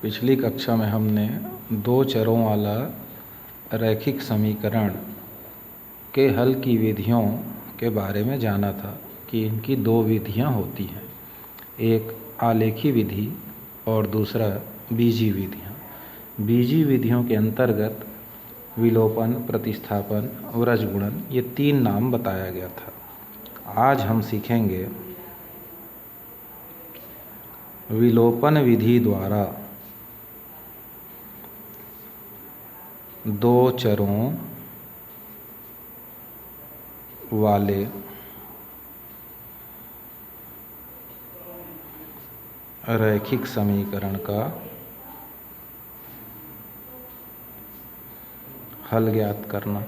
पिछली कक्षा में हमने दो चरों वाला रैखिक समीकरण के हल की विधियों के बारे में जाना था कि इनकी दो विधियां होती हैं, एक आलेखी विधि और दूसरा बीजीय विधियां। बीजीय विधियों के अंतर्गत विलोपन, प्रतिस्थापन, व्रजगुणन ये तीन नाम बताया गया था। आज हम सीखेंगे विलोपन विधि द्वारा दो चरों वाले रैखिक समीकरण का हल ज्ञात करना।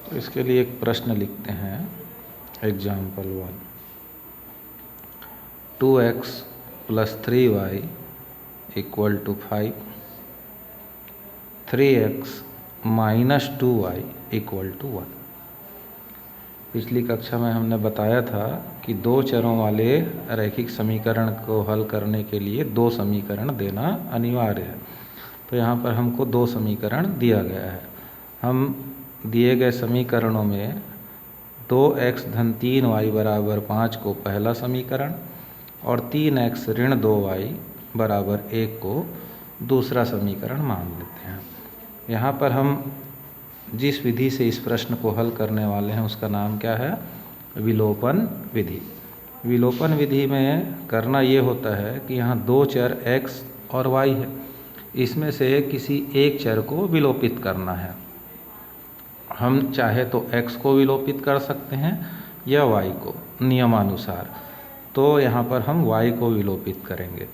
तो इसके लिए एक प्रश्न लिखते हैं। Example 1, 2x + 3y = 5, 3x - 2y = 1। पिछली कक्षा में हमने बताया था कि दो चरों वाले रैखिक समीकरण को हल करने के लिए दो समीकरण देना अनिवार्य है। तो यहाँ पर हमको दो समीकरण दिया गया है। हम दिए गए समीकरणों में 2x - 3y = 5 को पहला समीकरण और 3x - 2y = 1 को दूसरा समीकरण मान लेते हैं। यहाँ पर हम जिस विधि से इस प्रश्न को हल करने वाले हैं उसका नाम क्या है? विलोपन विधि। विलोपन विधि में करना ये होता है कि यहाँ दो चर x और y है, इसमें से किसी एक चर को विलोपित करना है। हम चाहे तो x को विलोपित कर सकते हैं या y को, नियमानुसार। तो यहाँ पर हम y को विलोपित करेंगे।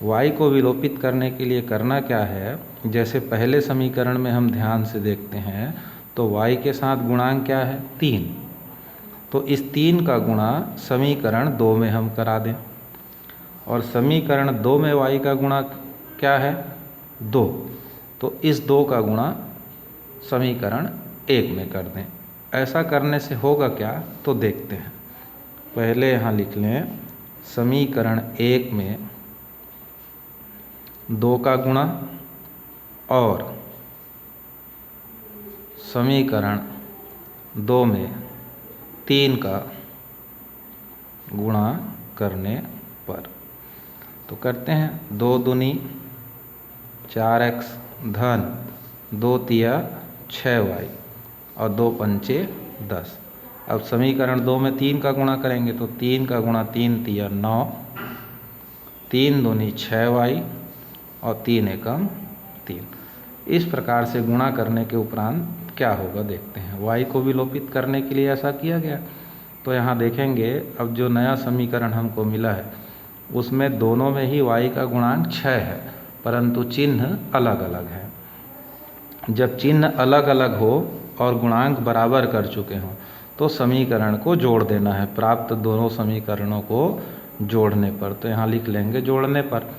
y को विलोपित करने के लिए करना क्या है? जैसे पहले समीकरण में हम ध्यान से देखते हैं तो y के साथ गुणांक क्या है? 3। तो इस 3 का गुणा समीकरण 2 में हम करा दें और समीकरण 2 में y का गुणा क्या है? 2। तो इस 2 का गुणा समीकरण 1 में कर दें। ऐसा करने से होगा क्या? तो देखते हैं। पहले यहाँ लिख लें, समीकरण 1 में 2 का गुणा और समीकरण 2 में 3 का गुणा करने पर। तो करते हैं। 2 दूनी 4x धन 2 तिया 6y और 2 पंचे 10। अब समीकरण 2 में 3 का गुणा करेंगे तो 3 का गुणा 3 तिया 9, 3 दूनी 6y और 3 एकम 3। इस प्रकार से गुणा करने के उपरांत क्या होगा देखते हैं। y को विलोपित करने के लिए ऐसा किया गया। तो यहाँ देखेंगे, अब जो नया समीकरण हमको मिला है उसमें दोनों में ही y का गुणांक 6 है, परंतु चिन्ह अलग अलग है। जब चिन्ह अलग अलग हो और गुणांक बराबर कर चुके हों तो समीकरण को जोड़ देना है, प्राप्त दोनों समीकरणों को जोड़ने पर। तो यहाँ लिख लेंगे जोड़ने पर।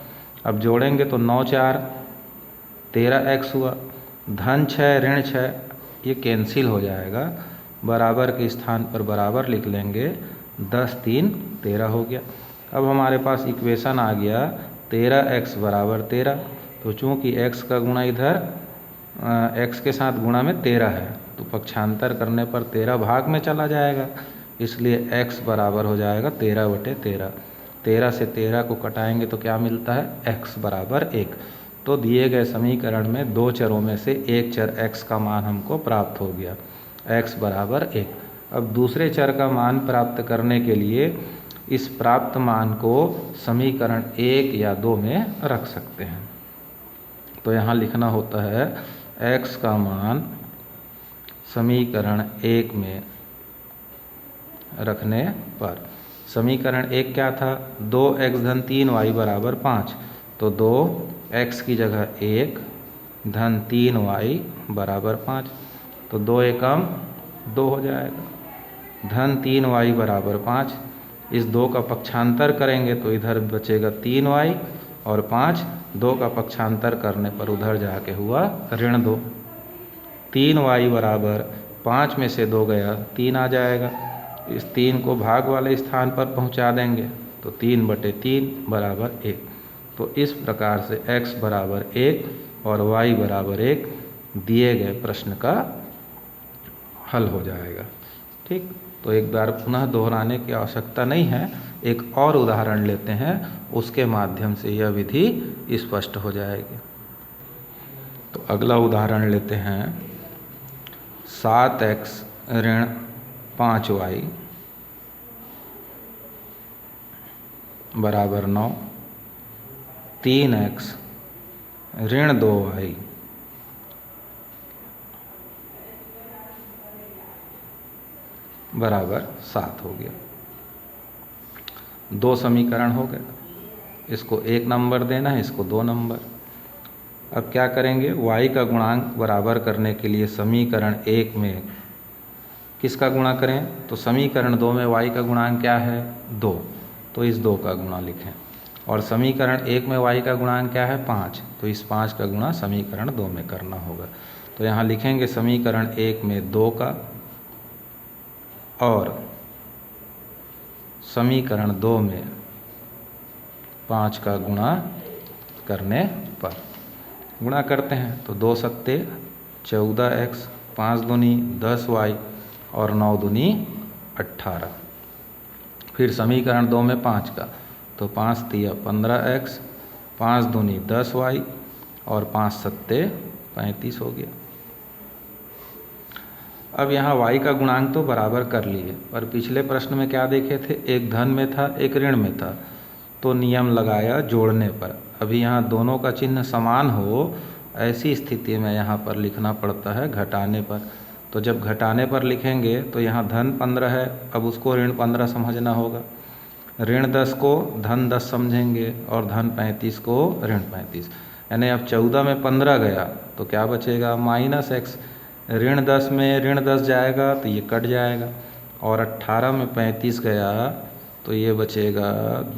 अब जोड़ेंगे तो 9 4 13x हुआ, धन 6 ऋण 6 ये कैंसिल हो जाएगा, बराबर के स्थान पर बराबर लिख लेंगे, 10 3 13 हो गया। अब हमारे पास इक्वेशन आ गया 13x = 13। तो चूँकि x का गुणा इधर x के साथ गुणा में 13 है तो पक्षांतर करने पर 13 भाग में चला जाएगा, इसलिए x बराबर हो जाएगा 13/13। 13 से 13 को कटाएंगे तो क्या मिलता है? x = 1। तो दिए गए समीकरण में दो चरों में से एक चर x का मान हमको प्राप्त हो गया, x = 1। अब दूसरे चर का मान प्राप्त करने के लिए इस प्राप्त मान को समीकरण 1 या 2 में रख सकते हैं। तो यहाँ लिखना होता है x का मान समीकरण 1 में रखने पर। समीकरण 1 क्या था? 2x - 3y = 5। तो 2x की जगह 1 धन 3y = 5। तो 2 एकम 2 हो जाएगा, धन 3y = 5। इस 2 का पक्षांतर करेंगे तो इधर बचेगा 3y और 5, 2 का पक्षांतर करने पर उधर जाके हुआ ऋण 2। 3y = 5 में से 2 गया 3 आ जाएगा। इस 3 को भाग वाले स्थान पर पहुंचा देंगे तो 3/3 बराबर 1। तो इस प्रकार से x बराबर 1 और y बराबर 1 दिए गए प्रश्न का हल हो जाएगा। ठीक, तो एक बार पुनः दोहराने की आवश्यकता नहीं है, एक और उदाहरण लेते हैं, उसके माध्यम से यह विधि स्पष्ट हो जाएगी। तो अगला उदाहरण लेते हैं, 7x ऋण 5y बराबर 9, 3x ऋण 2y बराबर 7 हो गया। दो समीकरण हो गए, इसको 1 नंबर देना है, इसको 2 नंबर। अब क्या करेंगे, y का गुणांक बराबर करने के लिए समीकरण 1 में किसका गुणा करें, तो समीकरण 2 में y का गुणांक क्या है, 2, तो इस 2 का गुणा लिखें। और समीकरण 1 में y का गुणांक क्या है, 5, तो इस 5 का गुणा समीकरण 2 में करना होगा। तो यहाँ लिखेंगे समीकरण 1 में 2 का और समीकरण 2 में 5 का गुणा करने पर गुणा करते हैं तो 2 सत्ते 14x, 5 दूनी 10y और 9 दूनी 18। फिर समीकरण 2 में 5 का, तो 5 तिया 15x, 5 दूनी 10y और 5 सत्ते 35 हो गया। अब यहाँ y का गुणांक तो बराबर कर लिए, पर पिछले प्रश्न में क्या देखे थे, एक धन में था एक ऋण में था, तो नियम लगाया जोड़ने पर। अभी यहाँ दोनों का चिन्ह समान हो, ऐसी स्थिति में यहाँ पर लिखना पड़ता है घटाने पर। तो जब घटाने पर लिखेंगे तो यहाँ धन 15 है, अब उसको ऋण 15 समझना होगा। ऋण 10 को धन 10 समझेंगे और धन 35 को ऋण 35। यानी अब 14 में 15 गया तो क्या बचेगा, -x। ऋण 10 में ऋण 10 जाएगा तो ये कट जाएगा, और 18 में 35 गया तो ये बचेगा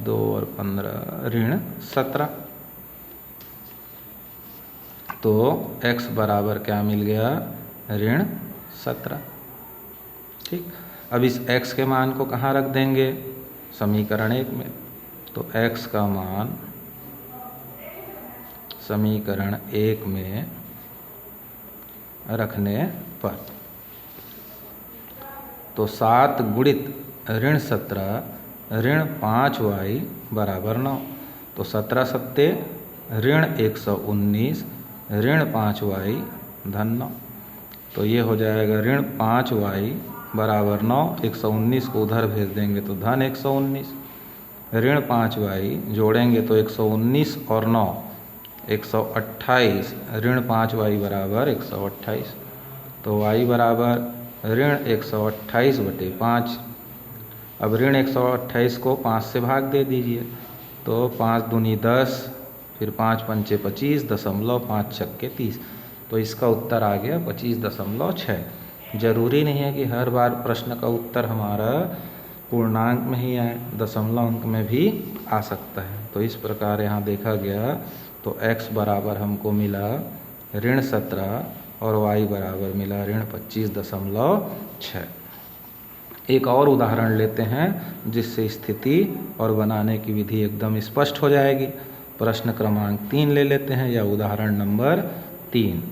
2 और 15 ऋण 17। तो x बराबर क्या मिल गया, ऋण 17। ठीक, अब इस x के मान को कहाँ रख देंगे, समीकरण 1 में। तो x का मान समीकरण 1 में रखने पर, तो 7 गुणित ऋण 17 ऋण 5y बराबर 9। तो 17 सत्ते ऋण 119 ऋण 5y धन 9। तो ये हो जाएगा ऋण 5y बराबर 9, 119 को उधर भेज देंगे तो धन 119, ऋण 5y जोड़ेंगे तो 119 और 9 128, ऋण 5y बराबर 128। तो y बराबर ऋण 128/5। अब ऋण 128 को 5 से भाग दे दीजिए, तो 5 दूनी 10, फिर 5 पंचे 25, 5 छक्के 30। तो इसका उत्तर आ गया 25.6। जरूरी नहीं है कि हर बार प्रश्न का उत्तर हमारा पूर्णांक में ही आए, दशमलव अंक में भी आ सकता है। तो इस प्रकार यहाँ देखा गया, तो x बराबर हमको मिला ऋण 17 और y बराबर मिला ऋण 25.6। एक और उदाहरण लेते हैं जिससे स्थिति और बनाने की विधि एकदम स्पष्ट हो जाएगी। प्रश्न क्रमांक 3 ले लेते हैं, या उदाहरण नंबर 3।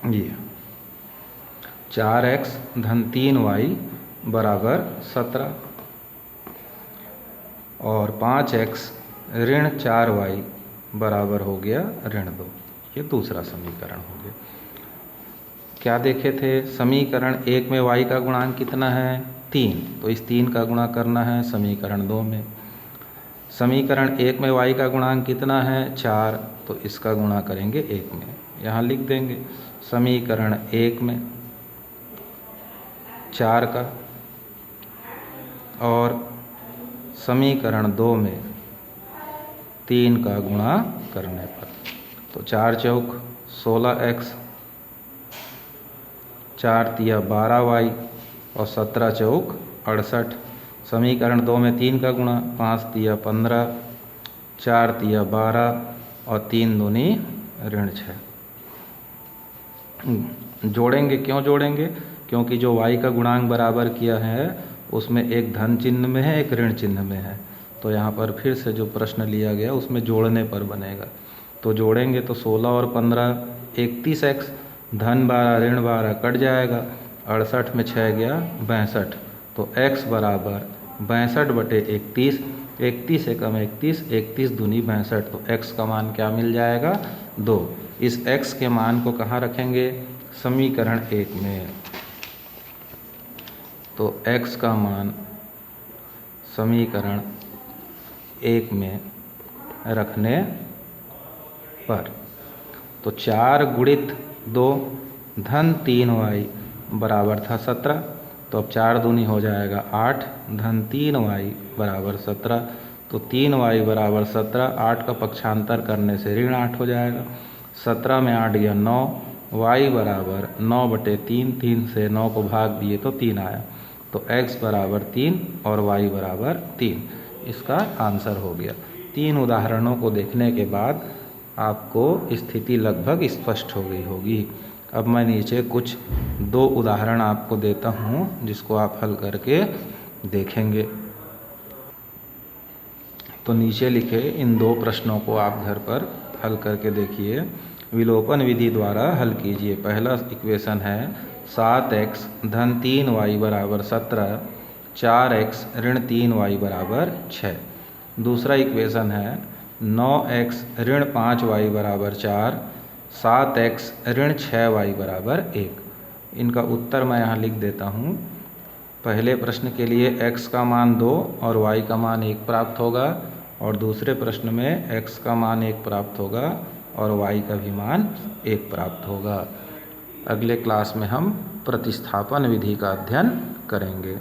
जी, 4x धन 3y बराबर 17 और 5x ऋण 4y बराबर हो गया ऋण 2। ये दूसरा समीकरण हो गया। क्या देखे थे, समीकरण 1 में y का गुणांक कितना है, 3, तो इस 3 का गुणा करना है समीकरण 2 में। समीकरण 1 में y का गुणांक कितना है, 4, तो इसका गुणा करेंगे 1 में। यहाँ लिख देंगे समीकरण 1 में 4 का और समीकरण 2 में 3 का गुणा करने पर, तो 4 चौक 16x, 4 तिया 12y और 17 चौक 68। समीकरण 2 में 3 का गुणा, 5 तिया 15, 4 तिया 12 और 3 दूनी ऋण 6। जोड़ेंगे, क्यों जोड़ेंगे? क्योंकि जो y का गुणांक बराबर किया है उसमें एक धन चिन्ह में है, एक ऋण चिन्ह में है। तो यहाँ पर फिर से जो प्रश्न लिया गया उसमें जोड़ने पर बनेगा। तो जोड़ेंगे तो 16 और 15 31x, धन 12 ऋण 12 कट जाएगा, 68 में 6 गया 62। तो x बराबर 62/31, 31 एकम 31, 31 दूनी 62। तो x का मान क्या मिल जाएगा? 2। इस x के मान को कहाँ रखेंगे? समीकरण 1 में। तो x का मान समीकरण 1 में रखने पर, तो 4 गुणित 2 धन 3y बराबर था 17। तो अब 4 दूनी हो जाएगा 8, धन 3y बराबर 17। तो 3y बराबर 17, 8 का पक्षांतर करने से ऋण 8 हो जाएगा। 17 में 8 गया 9, y बराबर 9/3, 3 से 9 को भाग दिए तो 3 आया। तो x बराबर 3 और y बराबर 3, इसका आंसर हो गया। 3 उदाहरणों को देखने के बाद आपको स्थिति लगभग स्पष्ट हो गई होगी। अब मैं नीचे कुछ 2 उदाहरण आपको देता हूँ जिसको आप हल करके देखेंगे। तो नीचे लिखे इन 2 प्रश्नों को आप घर पर हल करके देखिए। विलोपन विधि द्वारा हल कीजिए। पहला इक्वेशन है 7x धन 3y बराबर 17, 4x ऋण 3y बराबर 6। दूसरा इक्वेशन है 9x ऋण 5y बराबर 4, 7x ऋण 6y बराबर 1। इनका उत्तर मैं यहाँ लिख देता हूँ। पहले प्रश्न के लिए x का मान 2 और y का मान 1 प्राप्त होगा, और दूसरे प्रश्न में x का मान 1 प्राप्त होगा और y का भी मान 1 प्राप्त होगा। अगले क्लास में हम प्रतिस्थापन विधि का अध्ययन करेंगे।